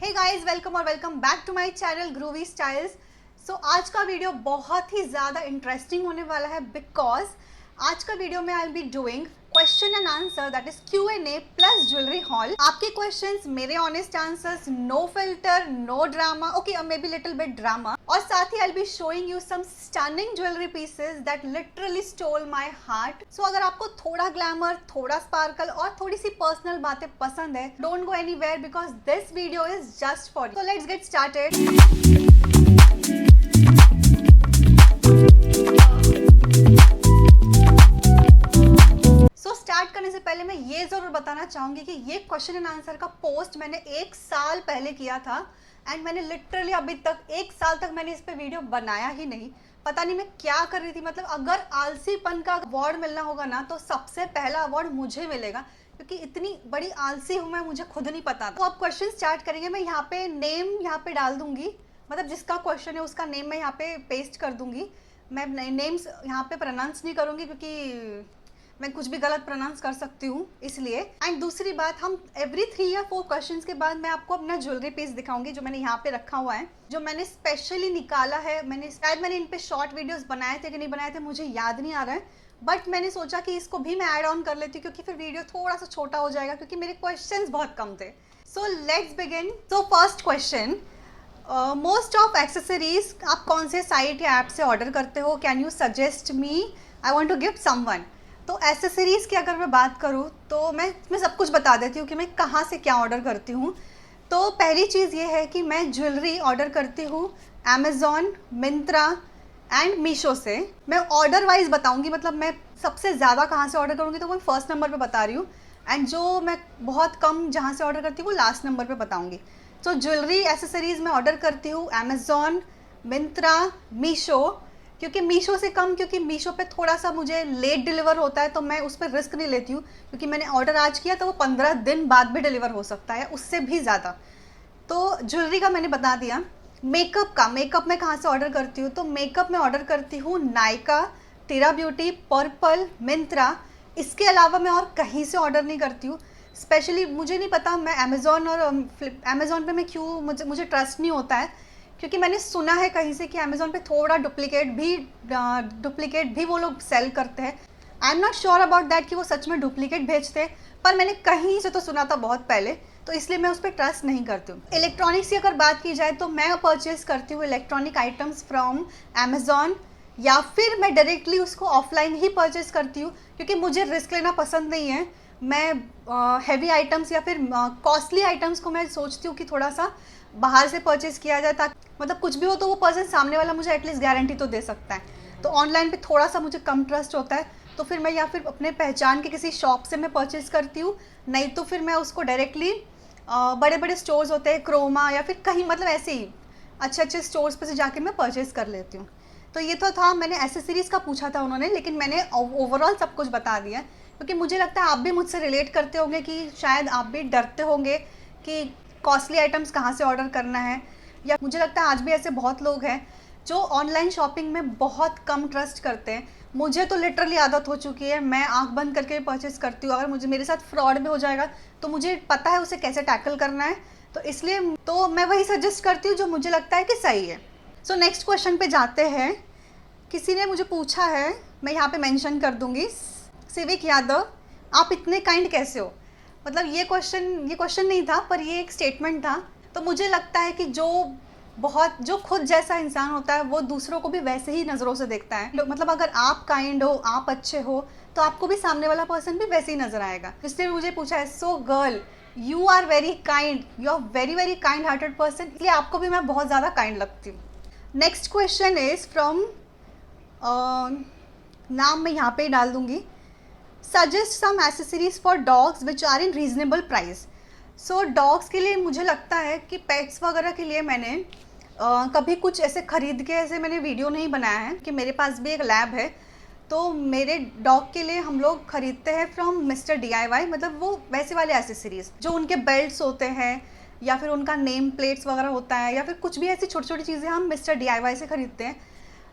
Hey guys, welcome back to my channel groovy styles. So आज का video बहुत ही ज़्यादा इंटरेस्टिंग होने वाला है बिकॉज आज का वीडियो में I will be doing question and answer, that is Q&A plus jewellery haul. आपके क्वेश्चंस, मेरे honest answers, no filter, no drama, okay maybe little bit drama, और साथ ही I will be showing you some stunning jewellery pieces that literally stole my heart. So अगर आपको थोड़ा glamour, थोड़ा sparkle और थोड़ी सी पर्सनल बातें पसंद है, don't go anywhere because this video is just for you. So let's get started. Start करने से पहले मैं ये जरूर बताना चाहूंगी कि ये क्वेश्चन एंड आंसर का पोस्ट मैंने 1 साल पहले किया था एंड मैंने लिटरली अभी तक 1 साल तक मैंने इस पे वीडियो बनाया ही नहीं। पता नहीं मैं क्या कर रही थी। मतलब अगर आलसीपन का अवार्ड मिलना होगा ना तो सबसे पहला अवार्ड मुझे मिलेगा, क्योंकि इतनी बड़ी आलसी हूँ मैं, मुझे खुद नहीं पता। तो अब क्वेश्चन स्टार्ट करेंगे। मैं यहाँ पे नेम यहाँ पे डाल दूंगी, मतलब जिसका क्वेश्चन है उसका नेम मैं यहाँ पे पेस्ट कर दूंगी। मैं नेम्स यहाँ पे प्रोनाउंस नहीं करूँगी क्योंकि मैं कुछ भी गलत प्रोनाउंस कर सकती हूँ, इसलिए। एंड दूसरी बात, हम एवरी 3 या 4 क्वेश्चंस के बाद मैं आपको अपना ज्वेलरी पीस दिखाऊंगी जो मैंने यहाँ पे रखा हुआ है, जो मैंने स्पेशली निकाला है। मैंने इन पे शॉर्ट वीडियोस बनाए थे कि नहीं बनाए थे मुझे याद नहीं आ रहा है, बट मैंने सोचा कि इसको भी मैं ऐड ऑन कर लेती हूँ क्योंकि फिर वीडियो थोड़ा सा छोटा हो जाएगा, क्योंकि मेरे क्वेश्चन बहुत कम थे। So let's begin. So first question, most of accessories आप कौन से साइट या ऐप से ऑर्डर करते हो? Can you suggest me? I want to gift someone. तो एसेसरीज़ की अगर मैं बात करूँ तो मैं सब कुछ बता देती हूँ कि मैं कहाँ से क्या ऑर्डर करती हूँ। तो पहली चीज़ ये है कि मैं ज्वेलरी ऑर्डर करती हूँ अमेज़ॉन, मिंत्रा एंड मीशो से। मैं ऑर्डर वाइज बताऊँगी, मतलब मैं सबसे ज़्यादा कहाँ से ऑर्डर करूँगी तो मैं फर्स्ट नंबर पे बता रही हूँ, एंड जो मैं बहुत कम जहाँ से ऑर्डर करती हूँ वो लास्ट नंबर पे बताऊँगी। तो ज्वेलरी एसेसरीज़ मैं ऑर्डर करती हूँ अमेज़ॉन, मिंत्रा, मीशो। क्योंकि मीशो से कम, क्योंकि मीशो पे थोड़ा सा मुझे लेट डिलीवर होता है तो मैं उस पर रिस्क नहीं लेती हूँ, क्योंकि मैंने ऑर्डर आज किया तो वो 15 दिन बाद भी डिलीवर हो सकता है, उससे भी ज़्यादा। तो ज्वेलरी का मैंने बता दिया। मेकअप मैं कहाँ से ऑर्डर करती हूँ? तो मेकअप में ऑर्डर करती हूँ नायका, टीरा ब्यूटी, पर्पल, मिंत्रा। इसके अलावा मैं और कहीं से ऑर्डर नहीं करती हूँ। स्पेशली मुझे नहीं पता मैं अमेज़ॉन और अमेज़ॉन पे मैं क्यों, मुझे ट्रस्ट नहीं होता है, क्योंकि मैंने सुना है कहीं से कि अमेज़ॉन पे थोड़ा डुप्लीकेट भी वो लोग सेल करते हैं। I am not sure about that कि वो सच में डुप्लीकेट भेजते हैं, पर मैंने कहीं से तो सुना था बहुत पहले, तो इसलिए मैं उस पर ट्रस्ट नहीं करती हूँ। इलेक्ट्रॉनिक्स की अगर बात की जाए तो मैं परचेज करती हूँ इलेक्ट्रॉनिक आइटम्स फ्रॉम अमेज़ॉन, या फिर मैं डायरेक्टली उसको ऑफलाइन ही परचेज करती हूँ, क्योंकि मुझे रिस्क लेना पसंद नहीं है। मैं हैवी आइटम्स या फिर कॉस्टली आइटम्स को मैं सोचती हूँ कि थोड़ा सा बाहर से परचेज किया जाए, ताकि मतलब कुछ भी हो तो वो पर्सन सामने वाला मुझे एटलीस्ट गारंटी तो दे सकता है। तो ऑनलाइन पे थोड़ा सा मुझे कम ट्रस्ट होता है, तो फिर मैं या फिर अपने पहचान के किसी शॉप से मैं परचेज़ करती हूँ, नहीं तो फिर मैं उसको डायरेक्टली बड़े बड़े स्टोर्स होते हैं, क्रोमा या फिर कहीं, मतलब ऐसे ही अच्छे स्टोर्स पे से जाके मैं परचेज़ कर लेती हूँ। तो ये तो था, मैंने एसेसरीज़ का पूछा था उन्होंने, लेकिन मैंने ओवरऑल सब कुछ बता दिया, क्योंकि मुझे लगता है आप भी मुझसे रिलेट करते होंगे कि शायद आप भी डरते होंगे कि कॉस्टली आइटम्स कहाँ से ऑर्डर करना है, या मुझे लगता है आज भी ऐसे बहुत लोग हैं जो ऑनलाइन शॉपिंग में बहुत कम ट्रस्ट करते हैं। मुझे तो लिटरली आदत हो चुकी है, मैं आंख बंद करके परचेज़ करती हूँ। अगर मेरे साथ फ्रॉड भी हो जाएगा तो मुझे पता है उसे कैसे टैकल करना है, तो इसलिए तो मैं वही सजेस्ट करती हूँ जो मुझे लगता है कि सही है। सो नेक्स्ट क्वेश्चन पे जाते हैं। किसी ने मुझे पूछा है, मैं यहाँ पे मेंशन कर दूँगी, सिविक यादव, आप इतने काइंड कैसे हो? मतलब ये क्वेश्चन नहीं था, पर ये एक स्टेटमेंट था। तो मुझे लगता है कि जो खुद जैसा इंसान होता है वो दूसरों को भी वैसे ही नज़रों से देखता है। मतलब अगर आप काइंड हो, आप अच्छे हो, तो आपको भी सामने वाला पर्सन भी वैसे ही नज़र आएगा। इसलिए मुझे पूछा है, so girl you are very kind, you are very very kind hearted person, इसलिए आपको भी मैं बहुत ज़्यादा काइंड लगती हूँ। नेक्स्ट क्वेश्चन इज़ फ्रॉम, नाम मैं यहाँ पे ही डाल दूँगी, suggest some accessories for dogs which are in reasonable price. So dogs के लिए मुझे लगता है कि पेट्स वगैरह के लिए मैंने कभी कुछ ऐसे ख़रीद के ऐसे मैंने वीडियो नहीं बनाया है, कि मेरे पास भी एक लैब है, तो मेरे डॉग के लिए हम लोग ख़रीदते हैं फ्रॉम मिस्टर DIY। मतलब वो वैसे वाले एसेसरीज़ जो उनके बेल्ट्स होते हैं, या फिर उनका नेम प्लेट्स वगैरह होता है, या फिर कुछ भी ऐसी छोटी छोटी चीज़ें हम मिस्टर DIY से ख़रीदते हैं।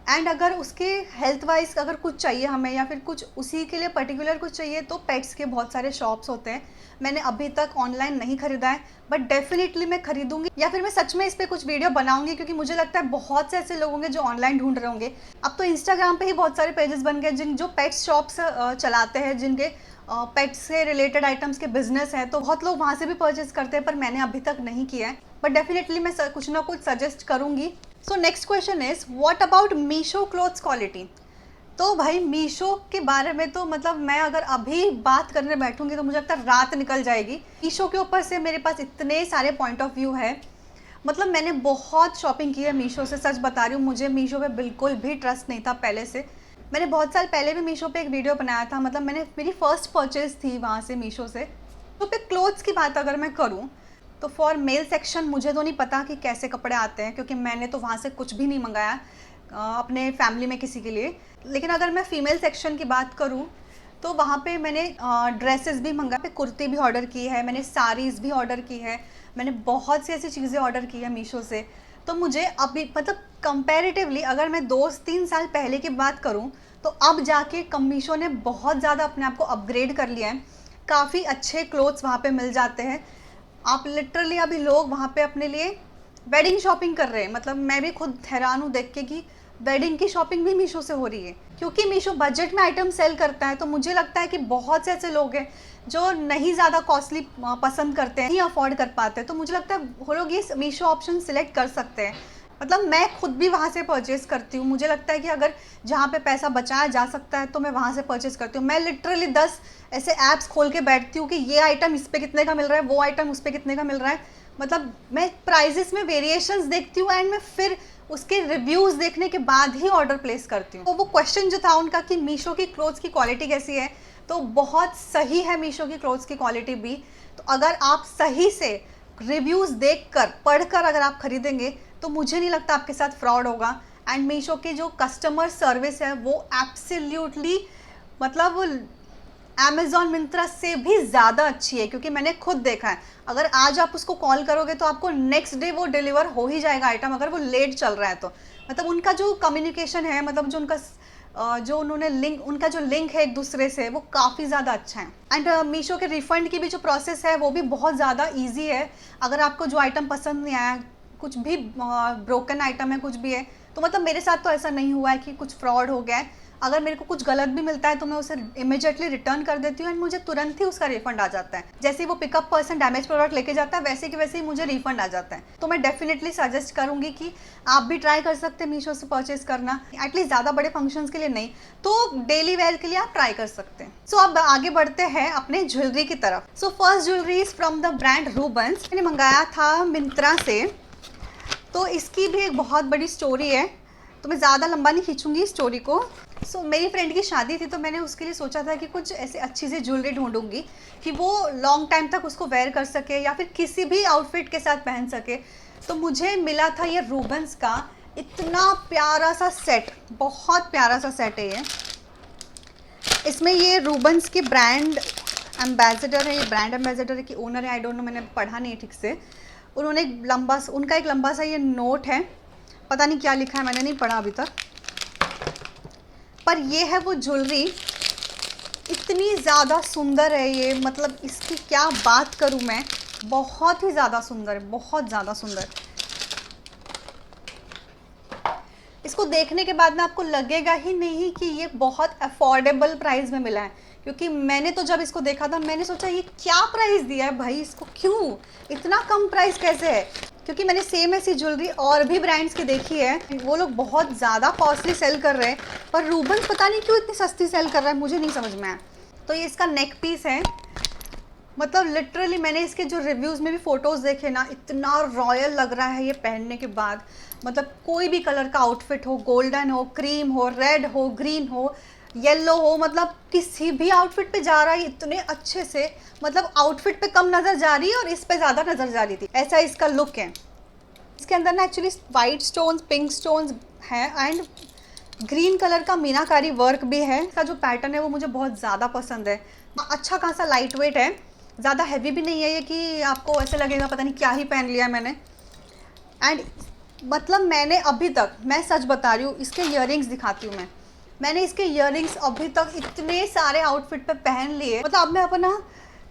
एंड अगर उसके हेल्थ वाइज अगर कुछ चाहिए हमें या फिर कुछ उसी के लिए पर्टिकुलर कुछ चाहिए तो पेट्स के बहुत सारे शॉप्स होते हैं। मैंने अभी तक ऑनलाइन नहीं खरीदा है, बट डेफिनेटली मैं खरीदूंगी या फिर मैं सच में इस पर कुछ वीडियो बनाऊंगी, क्योंकि मुझे लगता है बहुत से ऐसे लोग होंगे जो ऑनलाइन ढूंढ रहे होंगे। अब तो इंस्टाग्राम पे ही बहुत सारे पेजेस बन गए जो पेट्स शॉप्स चलाते हैं, जिनके पेट्स से रिलेटेड आइटम्स के बिजनेस है, तो बहुत लोग वहाँ से भी परचेज करते हैं, पर मैंने अभी तक नहीं किया है। बट डेफिनेटली मैं कुछ ना कुछ सजेस्ट करूंगी। So next question is what about Meesho clothes quality. तो भाई मीशो के बारे में तो मतलब मैं अगर अभी बात करने बैठूंगी तो मुझे लगता है रात निकल जाएगी। मीशो के ऊपर से मेरे पास इतने सारे पॉइंट ऑफ व्यू है। मतलब मैंने बहुत शॉपिंग की है मीशो से, सच बता रही हूँ, मुझे मीशो पे बिल्कुल भी ट्रस्ट नहीं था पहले से। मैंने बहुत साल पहले भी मीशो पे एक वीडियो बनाया था, मतलब मेरी फर्स्ट परचेज थी वहाँ से मीशो से। तो पे क्लोथ्स की बात अगर मैं करूँ तो फॉर मेल सेक्शन मुझे तो नहीं पता कि कैसे कपड़े आते हैं, क्योंकि मैंने तो वहाँ से कुछ भी नहीं मंगाया अपने फैमिली में किसी के लिए। लेकिन अगर मैं फ़ीमेल सेक्शन की बात करूँ तो वहाँ पे मैंने ड्रेसेस भी मंगाए, कुर्ती भी ऑर्डर की है, मैंने साड़ीज़ भी ऑर्डर की है, मैंने बहुत सी ऐसी चीज़ें ऑर्डर की है मीशो से। तो मुझे अभी मतलब कंपैरेटिवली अगर मैं 2-3 साल पहले की बात करूँ तो अब जाके मीशो ने बहुत ज़्यादा अपने आप को अपग्रेड कर लिया है। काफ़ी अच्छे क्लोथ्स वहाँ पे मिल जाते हैं। आप लिटरली अभी लोग वहाँ पे अपने लिए वेडिंग शॉपिंग कर रहे हैं। मतलब मैं भी खुद हैरान हूँ देख के कि वेडिंग की शॉपिंग भी मीशो से हो रही है, क्योंकि मीशो बजट में आइटम सेल करता है। तो मुझे लगता है कि बहुत से ऐसे लोग हैं जो नहीं ज़्यादा कॉस्टली पसंद करते हैं, नहीं अफोर्ड कर पाते, तो मुझे लगता है वो लोग ये मीशो ऑप्शन सिलेक्ट कर सकते हैं। मतलब मैं खुद भी वहाँ से परचेज़ करती हूँ। मुझे लगता है कि अगर जहाँ पे पैसा बचाया जा सकता है तो मैं वहाँ से परचेज़ करती हूँ। मैं लिटरली 10 ऐसे ऐप्स खोल के बैठती हूँ कि ये आइटम इस पे कितने का मिल रहा है, वो आइटम उस पे कितने का मिल रहा है। मतलब मैं प्राइजेस में वेरिएशंस देखती हूँ एंड मैं फिर उसके रिव्यूज़ देखने के बाद ही ऑर्डर प्लेस करती हूँ। तो वो क्वेश्चन जो था उनका कि मीशो की क्लोथ्स की क्वालिटी कैसी है, तो बहुत सही है मीशो की क्लोथ्स की क्वालिटी भी। तो अगर आप सही से रिव्यूज़ देखकर पढ़कर अगर आप खरीदेंगे तो मुझे नहीं लगता आपके साथ फ्रॉड होगा। एंड मीशो की जो कस्टमर सर्विस है वो एब्सोल्युटली मतलब अमेजॉन मिंत्रा से भी ज़्यादा अच्छी है, क्योंकि मैंने खुद देखा है। अगर आज आप उसको कॉल करोगे तो आपको नेक्स्ट डे वो डिलीवर हो ही जाएगा आइटम, अगर वो लेट चल रहा है तो। मतलब उनका जो कम्युनिकेशन है, मतलब जो उनका जो उन्होंने उनका जो लिंक है एक दूसरे से, वो काफ़ी ज़्यादा अच्छा है। एंड मीशो के रिफ़ंड की भी जो प्रोसेस है वो भी बहुत ज़्यादा ईजी है। अगर आपको जो आइटम पसंद नहीं आया, कुछ भी ब्रोकन आइटम है, कुछ भी है, तो मतलब मेरे साथ तो ऐसा नहीं हुआ है कि कुछ फ्रॉड हो गया है। अगर मेरे को कुछ गलत भी मिलता है तो मैं उसे इमीडिएटली रिटर्न कर देती हूँ एंड मुझे तुरंत ही उसका रिफंड आ जाता है। जैसे ही वो पिकअप पर्सन डैमेज प्रोडक्ट लेके जाता है वैसे कि वैसे ही मुझे रिफंड आ जाता है। तो मैं डेफिनेटली सजेस्ट करूंगी कि आप भी ट्राई कर सकते हैं मीशो से परचेज करना, एटलीस्ट ज़्यादा बड़े फंक्शंस के लिए नहीं तो डेली वेयर के लिए आप ट्राई कर सकते हैं। सो अब आगे बढ़ते हैं अपने ज्वेलरी की तरफ। So first jewellery is from the brand Rubans. मैंने मंगाया था मिंत्रा से। तो इसकी भी एक बहुत बड़ी स्टोरी है, तो मैं ज़्यादा लंबा नहीं खींचूंगी स्टोरी को। सो मेरी फ्रेंड की शादी थी तो मैंने उसके लिए सोचा था कि कुछ ऐसे अच्छी सी ज्वेलरी ढूंढूंगी कि वो लॉन्ग टाइम तक उसको वेयर कर सके या फिर किसी भी आउटफिट के साथ पहन सके। तो मुझे मिला था ये रूबन्स का इतना प्यारा सा सेट, बहुत प्यारा सा सेट है ये। इसमें ये रूबन्स की ब्रांड एम्बेसडर है, ये ब्रांड एम्बेसडर है कि ओनर है, आई डोंट नो, मैंने पढ़ा नहीं है ठीक से। उन्होंने उनका एक लंबा सा ये नोट है, पता नहीं क्या लिखा है, मैंने नहीं पढ़ा अभी तक। पर ये है वो ज्वेलरी, इतनी ज़्यादा सुंदर है ये, मतलब इसकी क्या बात करूँ मैं, बहुत ही ज़्यादा सुंदर है, बहुत ज़्यादा सुंदर। इसको देखने के बाद ना आपको लगेगा ही नहीं कि ये बहुत अफोर्डेबल प्राइस में मिला है, क्योंकि मैंने तो जब इसको देखा था मैंने सोचा ये क्या प्राइस दिया है भाई इसको, क्यों इतना कम प्राइस कैसे है। क्योंकि मैंने सेम ऐसी ज्वेलरी और भी ब्रांड्स की देखी है, वो लोग बहुत ज़्यादा कॉस्टली सेल कर रहे हैं, पर रूबन्स पता नहीं क्यों इतनी सस्ती सेल कर रहा है, मुझे नहीं समझ में आया। तो ये इसका नेक पीस है, मतलब लिटरली मैंने इसके जो रिव्यूज़ में भी फ़ोटोज़ देखे ना, इतना रॉयल लग रहा है ये पहनने के बाद। मतलब कोई भी कलर का आउटफिट हो, गोल्डन हो, क्रीम हो, रेड हो, ग्रीन हो, येलो हो, मतलब किसी भी आउटफिट पे जा रहा है इतने अच्छे से। मतलब आउटफिट पे कम नज़र जा रही है और इस पे ज़्यादा नज़र जा रही थी, ऐसा इसका लुक है। इसके अंदर ना actually white stones, pink stones है एंड ग्रीन कलर का मीनाकारी वर्क भी है। इसका जो पैटर्न है वो मुझे बहुत ज़्यादा पसंद है। अच्छा खासा लाइट वेट है, ज़्यादा हैवी भी नहीं है ये कि आपको ऐसे लगेगा पता नहीं क्या ही पहन लिया मैंने। एंड मतलब मैंने अभी तक, मैं सच बता रही हूँ, इसके इयररिंग्स दिखाती हूँ मैंने इसके इयररिंग्स अभी तक इतने सारे आउटफिट पे पहन लिए, मतलब अब मैं अपना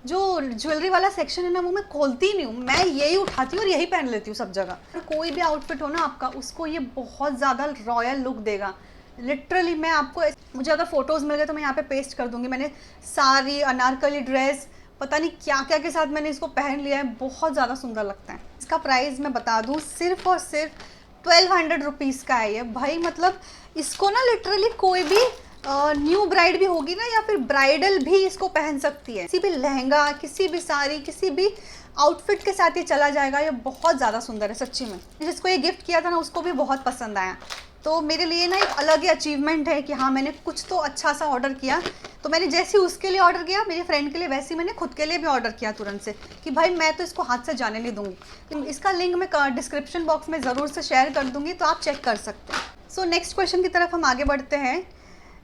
जो ज्वेलरी वाला सेक्शन है ना वो मैं खोलती नहीं हूँ, मैं यही उठाती हूँ और यही पहन लेती हूँ सब जगह। तो कोई भी आउटफिट हो ना आपका, उसको ये बहुत ज़्यादा रॉयल लुक देगा। लिटरली मैं आपको, मुझे अगर फोटोज़ मिल गए तो मैं यहाँ पे पेस्ट कर दूंगी। मैंने सारी अनारकली ड्रेस पता नहीं क्या क्या के साथ मैंने इसको पहन लिया है, बहुत ज़्यादा सुंदर लगता है। इसका प्राइस मैं बता दूँ, सिर्फ और सिर्फ 1200 रुपीज़ का है ये भाई। मतलब इसको ना लिटरली कोई भी न्यू ब्राइड भी होगी ना, या फिर ब्राइडल भी इसको पहन सकती है, किसी भी लहंगा, किसी भी साड़ी, किसी भी आउटफिट के साथ ये चला जाएगा। ये बहुत ज़्यादा सुंदर है सच्ची में। जिसको ये गिफ्ट किया था ना उसको भी बहुत पसंद आया। तो मेरे लिए ना एक अलग ही अचीवमेंट है कि हाँ मैंने कुछ तो अच्छा सा ऑर्डर किया। तो मैंने जैसे उसके लिए ऑर्डर किया, मेरी फ्रेंड के लिए, वैसे ही मैंने खुद के लिए भी ऑर्डर किया तुरंत से कि भाई मैं तो इसको हाथ से जाने नहीं दूंगी। इसका लिंक मैं डिस्क्रिप्शन बॉक्स में ज़रूर से शेयर कर दूंगी, तो आप चेक कर सकते हैं। सो नेक्स्ट क्वेश्चन की तरफ हम आगे बढ़ते हैं।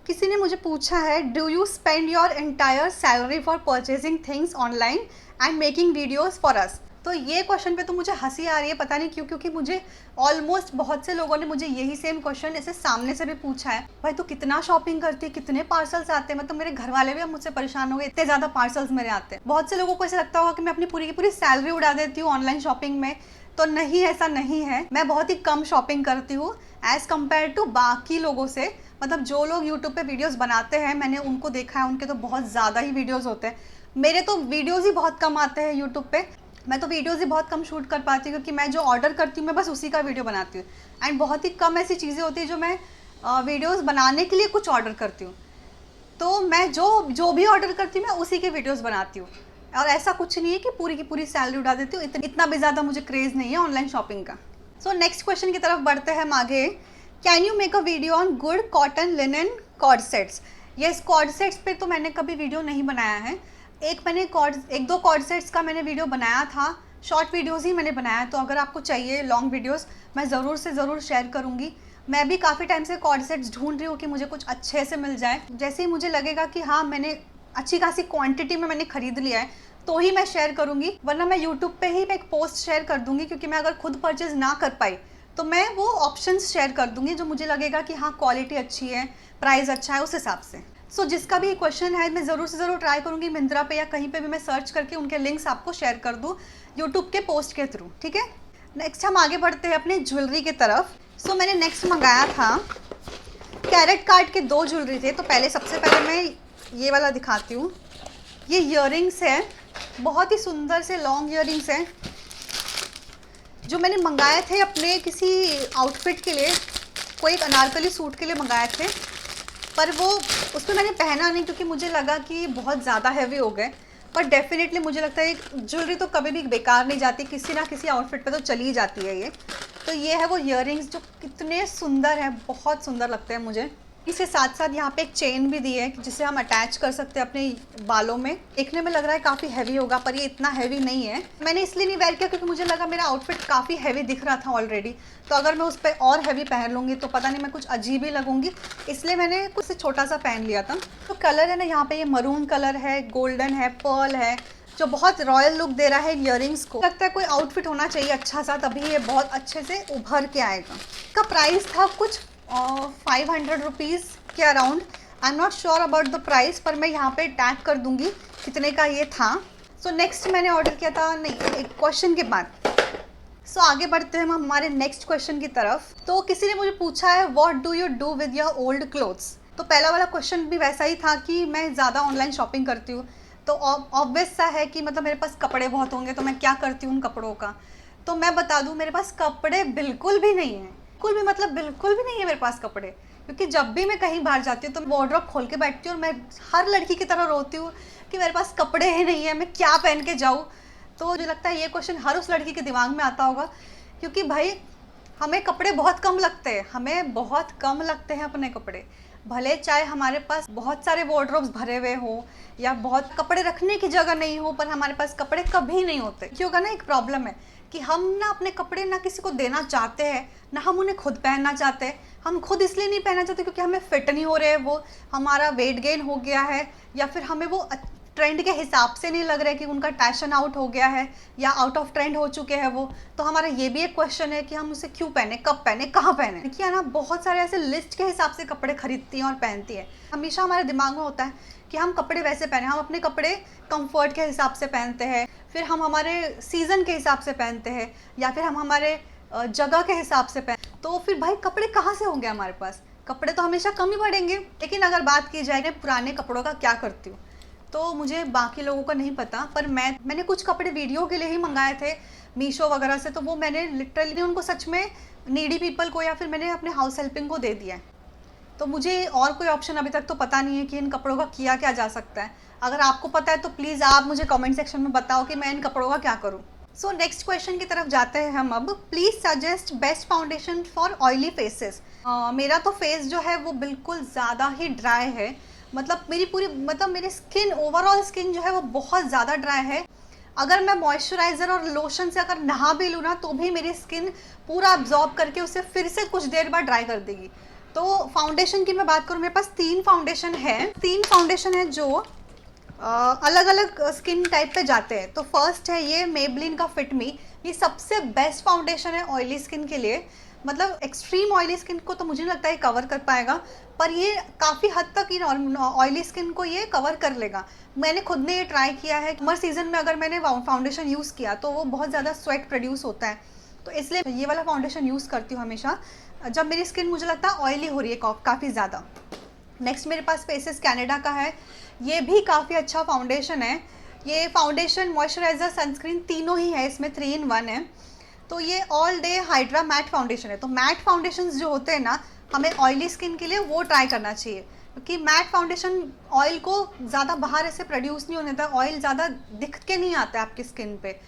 किसी ने मुझे पूछा है, do you spend your entire salary for purchasing things online and making videos for us. तो ये क्वेश्चन पे तो मुझे हंसी आ रही है, पता नहीं क्यों, क्योंकि मुझे ऑलमोस्ट बहुत से लोगों ने मुझे यही सेम क्वेश्चन ऐसे सामने से भी पूछा है, भाई तू कितना शॉपिंग करती है, कितने पार्सल्स आते हैं। मतलब मेरे घर वाले भी अब मुझसे परेशान हो गए, इतने ज़्यादा पार्सल्स मेरे आते हैं। बहुत से लोगों को ऐसा लगता होगा कि मैं अपनी पूरी की पूरी सैलरी उड़ा देती हूँ ऑनलाइन शॉपिंग में। तो नहीं, ऐसा नहीं है। मैं बहुत ही कम शॉपिंग करती हूँ एज़ कम्पेयर टू बाकी लोगों से। मतलब जो लोग यूट्यूब पे वीडियोस बनाते हैं, मैंने उनको देखा है, उनके तो बहुत ज़्यादा ही वीडियोस होते हैं। मेरे तो वीडियोस ही बहुत कम आते हैं यूट्यूब पे। मैं तो वीडियोस ही बहुत कम शूट कर पाती हूँ, क्योंकि मैं जो ऑर्डर करती हूँ मैं बस उसी का वीडियो बनाती हूँ। एंड बहुत ही कम ऐसी चीज़ें होती हैं जो मैं वीडियोस बनाने के लिए कुछ ऑर्डर करती हूँ। तो मैं जो भी ऑर्डर करती हूँ मैं उसी के वीडियोस बनाती हूँ। और ऐसा कुछ नहीं है कि पूरी की पूरी सैलरी उड़ा देती हूँ, इतना भी ज़्यादा मुझे क्रेज़ नहीं है ऑनलाइन शॉपिंग का। सो नेक्स्ट क्वेश्चन की तरफ बढ़ते हैं हम आगे। Can you make a video on good cotton linen cord sets. Yes, cord sets पे तो मैंने कभी वीडियो नहीं बनाया है। एक दो कॉर्ड सेट्स का मैंने वीडियो बनाया था, शॉर्ट वीडियोस ही मैंने बनाया है। तो अगर आपको चाहिए लॉन्ग वीडियोस, मैं ज़रूर से ज़रूर शेयर करूँगी। मैं भी काफ़ी टाइम से कॉर्ड सेट्स ढूंढ रही हूँ कि मुझे कुछ अच्छे से मिल जाए। जैसे ही मुझे लगेगा कि हाँ मैंने अच्छी खासी क्वांटिटी में मैंने खरीद लिया है तो ही मैं शेयर करूँगी, वरना मैं यूट्यूब पे ही मैं एक पोस्ट शेयर कर दूँगी। क्योंकि मैं अगर खुद परचेज ना कर पाई तो मैं वो ऑप्शंस शेयर कर दूँगी जो मुझे लगेगा कि हाँ क्वालिटी अच्छी है, प्राइस अच्छा है, उस हिसाब से। सो जिसका भी क्वेश्चन है, मैं ज़रूर से ज़रूर ट्राई करूँगी मिंत्रा पे या कहीं पे भी मैं सर्च करके उनके लिंक्स आपको शेयर कर दूँ यूट्यूब के पोस्ट के थ्रू, ठीक है। नेक्स्ट हम आगे बढ़ते हैं अपने ज्वेलरी की तरफ। सो मैंने नेक्स्ट मंगाया था, कैरेट कार्ड के 2 ज्वेलरी थे। तो सबसे पहले मैं ये वाला दिखाती हूँ। ये इयररिंग्स है, बहुत ही सुंदर से लॉन्ग इयररिंग्स हैं, जो मैंने मंगाए थे अपने किसी आउटफिट के लिए, कोई एक अनारकली सूट के लिए मंगाए थे। पर वो उस पर मैंने पहना नहीं क्योंकि मुझे लगा कि बहुत ज़्यादा हैवी हो गए। पर डेफिनेटली मुझे लगता है ज्वेलरी तो कभी भी बेकार नहीं जाती, किसी ना किसी आउटफिट पे तो चली जाती है ये। तो ये है वो इयररिंग्स जो कितने सुंदर हैं, बहुत सुंदर लगते हैं मुझे। इसके साथ साथ यहाँ पे एक चेन भी दी है जिसे हम अटैच कर सकते हैं अपने बालों में। देखने में लग रहा है काफ़ी हैवी होगा, पर ये इतना हैवी नहीं है। मैंने इसलिए नहीं वेयर किया क्योंकि मुझे लगा मेरा आउटफिट काफ़ी हैवी दिख रहा था ऑलरेडी, तो अगर मैं उस पर और हैवी पहन लूँगी तो पता नहीं मैं कुछ अजीब ही लगूंगी, इसलिए मैंने कुछ छोटा सा पहन लिया था। तो कलर है ना यहाँ पे, ये मरून कलर है, गोल्डन है, पर्ल है, जो बहुत रॉयल लुक दे रहा है इयररिंग्स को। लगता है कोई आउटफिट होना चाहिए अच्छा सा, तभी ये बहुत अच्छे से उभर के आएगा। इसका प्राइस था कुछ 500 रुपीज़ के around. I am not sure about the price, पर मैं यहाँ पे टैग कर दूंगी कितने का ये था। सो नेक्स्ट मैंने ऑर्डर किया था, नहीं एक क्वेश्चन के बाद। सो आगे बढ़ते हैं हम हमारे नेक्स्ट क्वेश्चन की तरफ। तो किसी ने मुझे पूछा है, what do you do with your old clothes. तो पहला वाला क्वेश्चन भी वैसा ही था कि मैं ज़्यादा ऑनलाइन शॉपिंग करती हूँ, तो ऑब्वियस सा है कि मतलब मेरे पास कपड़े बहुत होंगे, तो मैं क्या करती हूँ उन कपड़ों का। तो मैं बता दूँ, मेरे पास कपड़े बिल्कुल भी नहीं है, बिल्कुल भी, मतलब बिल्कुल भी नहीं है मेरे पास कपड़े। क्योंकि जब भी मैं कहीं बाहर जाती हूँ तो वार्डरोब खोल के बैठती हूँ और मैं हर लड़की की तरह रोती हूँ कि मेरे पास कपड़े ही नहीं है, मैं क्या पहन के जाऊँ। तो मुझे लगता है ये क्वेश्चन हर उस लड़की के दिमाग में आता होगा, क्योंकि भाई हमें कपड़े बहुत कम लगते हैं, हमें बहुत कम लगते हैं अपने कपड़े। भले चाहे हमारे पास बहुत सारे वार्डरोब्स भरे हुए हो या बहुत कपड़े रखने की जगह नहीं हो, पर हमारे पास कपड़े कभी नहीं होते। क्योंकि ना एक प्रॉब्लम है कि हम ना अपने कपड़े ना किसी को देना चाहते हैं, ना हम उन्हें खुद पहनना चाहते हैं। हम खुद इसलिए नहीं पहनना चाहते क्योंकि हमें फिट नहीं हो रहे हैं, वो हमारा वेट गेन हो गया है, या फिर हमें वो ट्रेंड के हिसाब से नहीं लग रहा है कि उनका फैशन आउट हो गया है या आउट ऑफ ट्रेंड हो चुके हैं वो, तो हमारा ये भी एक क्वेश्चन है कि हम उसे क्यों पहने, कब पहने, कहाँ पहने। देखिए ना, बहुत सारे ऐसे लिस्ट के हिसाब से कपड़े खरीदती हैं और पहनती है। हमेशा हमारे दिमाग में होता है कि हम कपड़े वैसे पहने, हम अपने कपड़े कंफर्ट के हिसाब से पहनते हैं, फिर हम हमारे सीज़न के हिसाब से पहनते हैं, या फिर हम हमारे जगह के हिसाब से पहन। तो फिर भाई कपड़े कहाँ से होंगे हमारे पास? कपड़े तो हमेशा कम ही पड़ेंगे। लेकिन अगर बात की जाए पुराने कपड़ों का क्या करती हूँ, तो मुझे बाकी लोगों का नहीं पता, पर मैंने कुछ कपड़े वीडियो के लिए ही मंगाए थे मीशो वगैरह से। तो वो मैंने लिटरली उनको सच में नीडी पीपल को या फिर मैंने अपने हाउस हेल्पिंग को दे दिया है। तो मुझे और कोई ऑप्शन अभी तक तो पता नहीं है कि इन कपड़ों का किया क्या जा सकता है। अगर आपको पता है तो प्लीज़ आप मुझे कमेंट सेक्शन में बताओ कि मैं इन कपड़ों का क्या करूँ। सो नेक्स्ट क्वेश्चन की तरफ जाते हैं हम अब। Please suggest best foundation for oily faces. मेरा तो फेस जो है वो बिल्कुल ज़्यादा ही ड्राई है। मतलब मेरी स्किन, ओवरऑल स्किन जो है वो बहुत ज़्यादा ड्राई है। अगर मैं मॉइस्चराइज़र और लोशन से अगर नहा भी लूँ ना, तो भी मेरी स्किन पूरा अब्जॉर्ब करके उसे फिर से कुछ देर बाद ड्राई कर देगी। तो फाउंडेशन की मैं बात करूँ, मेरे पास 3 फाउंडेशन है जो अलग अलग स्किन टाइप पे जाते हैं। तो फर्स्ट है ये मेबलिन का फिट मी। ये सबसे बेस्ट फाउंडेशन है ऑयली स्किन के लिए। मतलब एक्सट्रीम ऑयली स्किन को तो मुझे नहीं लगता है कवर कर पाएगा, पर ये काफ़ी हद तक इन ऑयली स्किन को ये कवर कर लेगा। मैंने खुद ने ये ट्राई किया है। समर सीजन में अगर मैंने फाउंडेशन यूज़ किया तो वो बहुत ज़्यादा स्वेट प्रोड्यूस होता है, तो इसलिए ये वाला फाउंडेशन यूज़ करती हूँ हमेशा जब मेरी स्किन मुझे लगता है ऑयली हो रही है काफ़ी ज़्यादा। नेक्स्ट मेरे पास फेसेस कैनेडा का है। ये भी काफ़ी अच्छा फाउंडेशन है। ये फाउंडेशन, मॉइस्चराइज़र, सनस्क्रीन तीनों ही है इसमें, 3 in 1 है। तो ये all day hydra matte foundation है। तो मैट फाउंडेशंस जो होते हैं ना, हमें ऑयली स्किन के लिए वो ट्राई करना चाहिए, क्योंकि मैट फाउंडेशन ऑयल को ज़्यादा बाहर ऐसे प्रोड्यूस नहीं होने देता, ऑयल ज़्यादा दिख के नहीं आता है आपकी स्किन पे।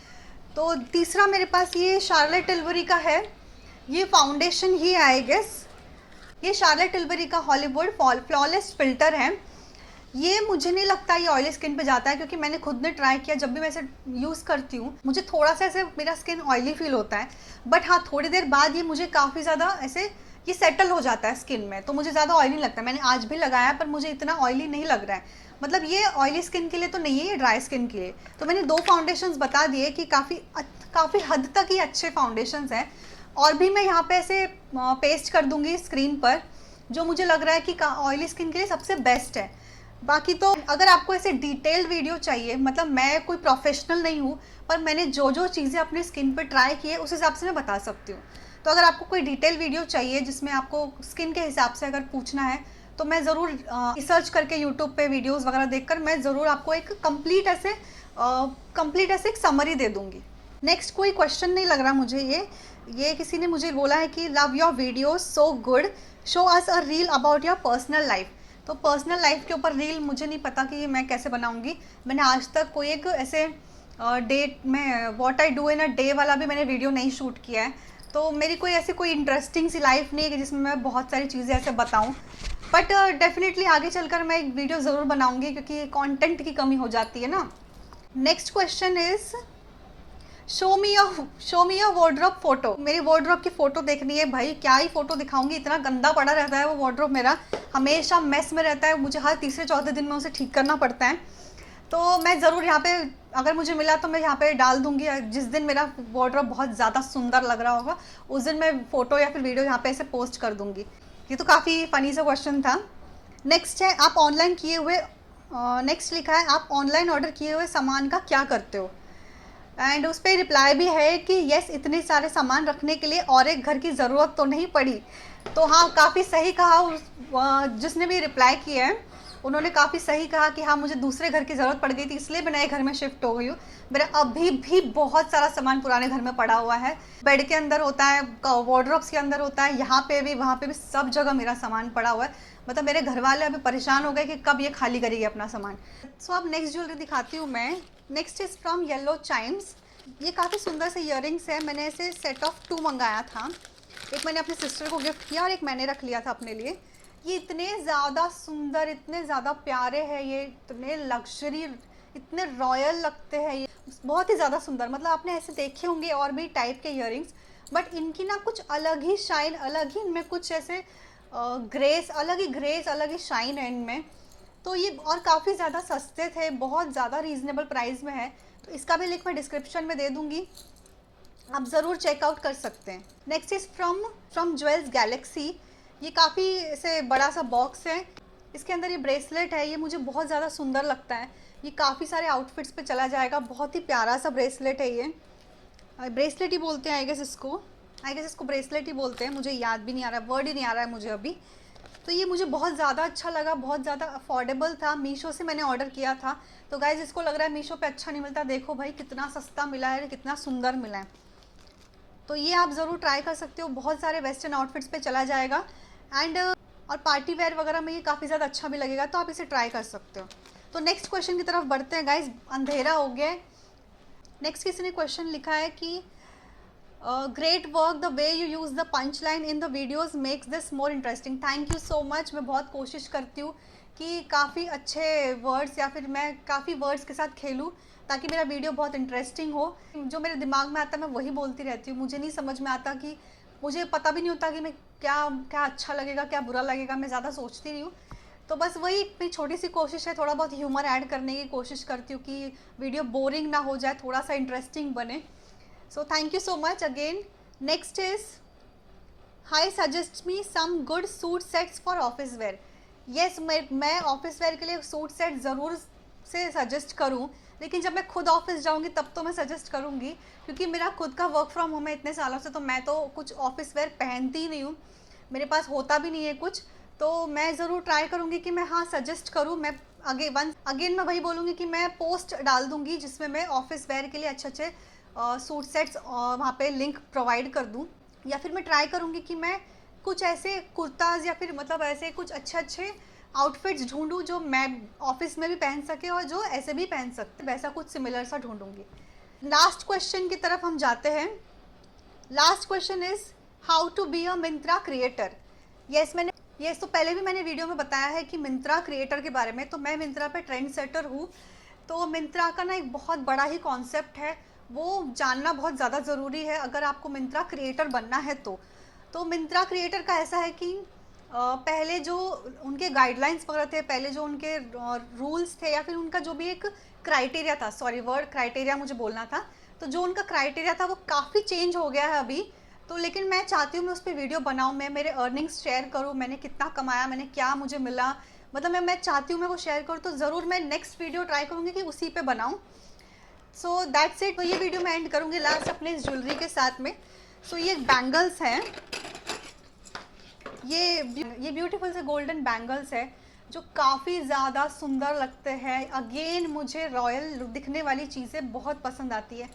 तो तीसरा मेरे पास ये शार्लेट टिल्बरी का है। ये फाउंडेशन ही है आई गेस। ये शार्लेट टिल्बरी का हॉलीवुड फ्लॉलेस फिल्टर है। ये मुझे नहीं लगता ये ऑयली स्किन पे जाता है, क्योंकि मैंने खुद ने ट्राई किया। जब भी मैं इसे यूज़ करती हूँ मुझे थोड़ा सा ऐसे मेरा स्किन ऑयली फील होता है, बट हाँ थोड़ी देर बाद ये मुझे काफ़ी ज़्यादा ऐसे ये सेटल हो जाता है स्किन में, तो मुझे ज़्यादा ऑयली नहीं लगता। मैंने आज भी लगाया पर मुझे इतना ऑयली नहीं लग रहा है। मतलब ये ऑयली स्किन के लिए तो नहीं है, ये ड्राई स्किन के लिए। तो मैंने 2 फाउंडेशंस बता दिए कि काफ़ी हद तक ही अच्छे फाउंडेशंस हैं। और भी मैं यहाँ पे ऐसे पेस्ट कर दूँगी स्क्रीन पर जो मुझे लग रहा है कि ऑयली स्किन के लिए सबसे बेस्ट है। बाकी तो अगर आपको ऐसे डिटेल्ड वीडियो चाहिए, मतलब मैं कोई प्रोफेशनल नहीं हूँ, पर मैंने जो जो चीज़ें अपनी स्किन पे ट्राई की है उस हिसाब से मैं बता सकती हूँ। तो अगर आपको कोई डिटेल वीडियो चाहिए जिसमें आपको स्किन के हिसाब से अगर पूछना है, तो मैं ज़रूर रिसर्च करके यूट्यूब पे वीडियोस वगैरह देखकर मैं ज़रूर आपको एक कंप्लीट ऐसे एक समरी दे दूँगी। नेक्स्ट कोई क्वेश्चन नहीं लग रहा मुझे ये किसी ने मुझे बोला है कि love your video so good, show us a reel about your personal life. तो पर्सनल लाइफ के ऊपर रील मुझे नहीं पता कि मैं कैसे बनाऊंगी। मैंने आज तक कोई एक ऐसे डे में what I do in a day वाला भी मैंने वीडियो नहीं शूट किया है। तो मेरी कोई इंटरेस्टिंग सी लाइफ नहीं है कि जिसमें मैं बहुत सारी चीज़ें ऐसे बताऊं। बट डेफिनेटली आगे चलकर मैं एक वीडियो ज़रूर बनाऊंगी, क्योंकि कंटेंट की कमी हो जाती है ना। Next question is show me your wardrobe photo. मेरी वार्डरोब की फ़ोटो देखनी है भाई। क्या ही फ़ोटो दिखाऊंगी, इतना गंदा पड़ा रहता है वो वार्डरोब मेरा, हमेशा मेस में रहता है। मुझे हर तीसरे चौथे दिन में उसे ठीक करना पड़ता है। तो मैं ज़रूर यहाँ पे, अगर मुझे मिला तो मैं यहाँ पे डाल दूँगी। जिस दिन मेरा वार्डरोब बहुत ज़्यादा सुंदर लग रहा होगा उस दिन मैं फ़ोटो या फिर वीडियो यहाँ पे ऐसे पोस्ट कर दूँगी। ये तो काफ़ी फ़नी सा क्वेश्चन था। नेक्स्ट है आप ऑनलाइन किए हुए नेक्स्ट लिखा है आप ऑनलाइन ऑर्डर किए हुए सामान का क्या करते हो। एंड उस पर रिप्लाई भी है कि यस, इतने सारे सामान रखने के लिए और एक घर की ज़रूरत तो नहीं पड़ी। तो हाँ, काफ़ी सही कहा जिसने भी रिप्लाई किया है, उन्होंने काफ़ी सही कहा कि हाँ मुझे दूसरे घर की ज़रूरत पड़ गई थी, इसलिए मैं नए घर में शिफ्ट हो गई हूँ। मेरा अभी भी बहुत सारा सामान पुराने घर में पड़ा हुआ है। बेड के अंदर होता है, वार्डरोब्स के अंदर होता है, यहाँ पे भी वहाँ पे भी, सब जगह मेरा सामान पड़ा हुआ है। मतलब मेरे घर वाले अभी परेशान हो गए कि कब ये खाली करेगी अपना सामान। सो अब नेक्स्ट ज्वेलरी दिखाती हूँ मैं। Next is from yellow Chimes. ये काफ़ी सुंदर से इयररिंग्स है। मैंने इसे सेट ऑफ 2 मंगाया था। एक मैंने अपनी सिस्टर को गिफ्ट किया और एक मैंने रख लिया था अपने लिए। ये इतने ज़्यादा सुंदर, इतने ज़्यादा प्यारे हैं, ये इतने लग्जरी, इतने रॉयल लगते हैं, ये बहुत ही ज़्यादा सुंदर। मतलब आपने ऐसे देखे होंगे और भी टाइप के इयररिंग्स, बट इनकी ना कुछ अलग ही शाइन, अलग ही इनमें कुछ ऐसे ग्रेस, अलग ही शाइन है इनमें। तो ये और काफ़ी ज़्यादा सस्ते थे, बहुत ज़्यादा रीज़नेबल प्राइस में है, तो इसका भी लिंक मैं डिस्क्रिप्शन में दे दूँगी, आप ज़रूर चेकआउट कर सकते हैं। Next is from jewels Galaxy. ये काफ़ी ऐसे बड़ा सा बॉक्स है, इसके अंदर ये ब्रेसलेट है, ये मुझे बहुत ज़्यादा सुंदर लगता है, ये काफ़ी सारे आउटफिट्स पे चला जाएगा, बहुत ही प्यारा सा ब्रेसलेट है ये, ब्रेसलेट ही बोलते हैं आई गेस इसको ब्रेसलेट ही बोलते हैं, मुझे याद भी नहीं आ रहा, वर्ड ही नहीं आ रहा है मुझे अभी। तो ये मुझे बहुत ज़्यादा अच्छा लगा, बहुत ज़्यादा अफोर्डेबल था, मीशो से मैंने ऑर्डर किया था। तो गाइज इसको लग रहा है मीशो पे अच्छा नहीं मिलता, देखो भाई कितना सस्ता मिला है, कितना सुंदर मिला है। तो ये आप ज़रूर ट्राई कर सकते हो, बहुत सारे वेस्टर्न आउटफिट्स पे चला जाएगा एंड और पार्टी वेयर वगैरह में ये काफ़ी ज़्यादा अच्छा भी लगेगा, तो आप इसे ट्राई कर सकते हो। तो नेक्स्ट क्वेश्चन की तरफ बढ़ते हैं गाइज, अंधेरा हो गया है। नेक्स्ट किसी ने क्वेश्चन लिखा है कि great work, the way you use the punch line in the videos makes this more interesting. Thank you so much. मैं बहुत कोशिश करती हूँ कि काफ़ी अच्छे वर्ड्स या फिर मैं काफ़ी वर्ड्स के साथ खेलूँ ताकि मेरा वीडियो बहुत इंटरेस्टिंग हो। जो मेरे दिमाग में आता है मैं वही बोलती रहती हूँ, मुझे नहीं समझ में आता कि मुझे पता भी नहीं होता कि मैं क्या क्या अच्छा लगेगा क्या बुरा लगेगा, मैं ज़्यादा सोचती नहीं हूँ। तो बस वही मेरी छोटी सी कोशिश है, थोड़ा बहुत ह्यूमर ऐड करने की कोशिश करती हूँ कि वीडियो बोरिंग ना हो जाए, थोड़ा सा इंटरेस्टिंग बने। So thank you so much again. Next is, hi, suggest me some good suit sets for office wear. Yes, मैं ऑफिस वेयर के लिए सूट सेट ज़रूर से सजेस्ट करूँ, लेकिन जब मैं खुद ऑफिस जाऊँगी तब तो मैं सजेस्ट करूँगी, क्योंकि मेरा खुद का वर्क फ्रॉम होम है इतने सालों से, तो मैं तो कुछ ऑफिस वेयर पहनती ही नहीं हूँ, मेरे पास होता भी नहीं है कुछ। तो मैं ज़रूर ट्राई करूँगी कि मैं हाँ सजेस्ट करूँ। मैं अगेन मैं वही बोलूँगी कि मैं पोस्ट डाल दूँगी जिसमें मैं ऑफिस वेयर के लिए अच्छे सूट सेट्स वहाँ पे लिंक प्रोवाइड कर दूँ, या फिर मैं ट्राई करूँगी कि मैं कुछ ऐसे कुर्ताज़ या फिर मतलब ऐसे कुछ अच्छे आउटफिट्स ढूंढूँ जो मैं ऑफिस में भी पहन सके और जो ऐसे भी पहन सकते, वैसा कुछ सिमिलर सा ढूंढूंगी। लास्ट क्वेश्चन की तरफ हम जाते हैं। Last question is how to be a Myntra creator. Yes, तो पहले भी मैंने वीडियो में बताया है कि मिंत्रा क्रिएटर के बारे में। तो मैं मिंत्रा पे ट्रेंड सेटर हूँ, तो मिंत्रा का ना एक बहुत बड़ा ही कॉन्सेप्ट है, वो जानना बहुत ज़्यादा ज़रूरी है अगर आपको मिंत्रा क्रिएटर बनना है। तो मिंत्रा क्रिएटर का ऐसा है कि पहले जो उनके गाइडलाइंस वगैरह थे, पहले जो उनके रूल्स थे या फिर उनका जो भी एक क्राइटेरिया था, सॉरी वर्ड क्राइटेरिया मुझे बोलना था, तो जो उनका क्राइटेरिया था वो काफ़ी चेंज हो गया है अभी। तो लेकिन मैं चाहती हूँ मैं उस पर वीडियो बनाऊँ, मैं मेरे अर्निंग्स शेयर करूँ, मैंने कितना कमाया, मैंने क्या मुझे मिला, मतलब मैं चाहती हूँ मैं वो शेयर करूँ। तो ज़रूर मैं नेक्स्ट वीडियो ट्राई करूँगी कि उसी पे बनाऊँ। So that's it. तो ये वीडियो मैं एंड करूँगी लास्ट अपने इस ज्वेलरी के साथ में। सो ये बैंगल्स हैं, ये ब्यूटीफुल से गोल्डन बैंगल्स है जो काफ़ी ज़्यादा सुंदर लगते हैं। अगेन मुझे रॉयल दिखने वाली चीज़ें बहुत पसंद आती है,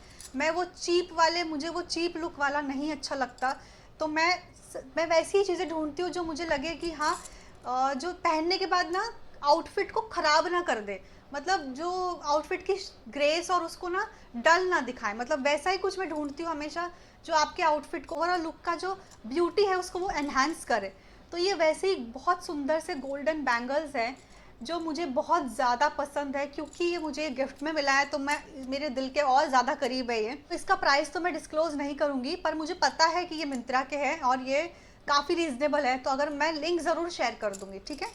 मुझे वो चीप लुक वाला नहीं अच्छा लगता। तो मैं वैसी ही चीज़ें ढूंढती हूँ जो मुझे लगे कि हाँ जो पहनने के बाद ना आउटफिट को ख़राब ना कर दे, मतलब जो आउटफिट की ग्रेस और उसको ना डल ना दिखाए, मतलब वैसा ही कुछ मैं ढूंढती हूँ हमेशा जो आपके आउटफिट को ओवरऑल लुक का जो ब्यूटी है उसको वो एनहांस करे। तो ये वैसे ही बहुत सुंदर से गोल्डन बैंगल्स हैं जो मुझे बहुत ज़्यादा पसंद है, क्योंकि ये मुझे गिफ्ट में मिला है तो मेरे दिल के और ज़्यादा करीब है ये। तो इसका प्राइस तो मैं डिस्क्लोज़ नहीं करूँगी, पर मुझे पता है कि ये मिंत्रा के हैं और ये काफ़ी रीज़नेबल है, तो अगर मैं लिंक ज़रूर शेयर कर दूँगी, ठीक है।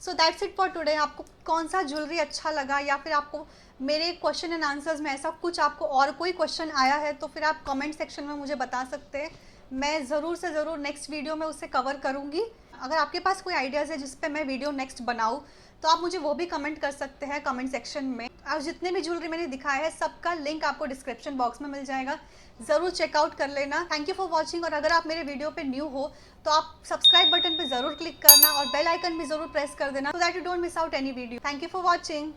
So that's it for today. आपको कौन सा ज्वेलरी अच्छा लगा, या फिर आपको मेरे क्वेश्चन एंड आंसर्स में ऐसा कुछ आपको और कोई क्वेश्चन आया है तो फिर आप कमेंट सेक्शन में मुझे बता सकते हैं, मैं ज़रूर से ज़रूर नेक्स्ट वीडियो में उसे कवर करूँगी। अगर आपके पास कोई आइडियाज़ है जिस पे मैं वीडियो नेक्स्ट बनाऊँ तो आप मुझे वो भी कमेंट कर सकते हैं कमेंट सेक्शन में। और जितने भी ज्वेलरी मैंने दिखाया है सबका लिंक आपको डिस्क्रिप्शन बॉक्स में मिल जाएगा, ज़रूर चेकआउट कर लेना। Thank you for watching. और अगर आप मेरे वीडियो पे न्यू हो तो आप सब्सक्राइब बटन पे ज़रूर क्लिक करना और बेल आइकन भी ज़रूर प्रेस कर देना, so that you don't miss out any video. Thank you for watching.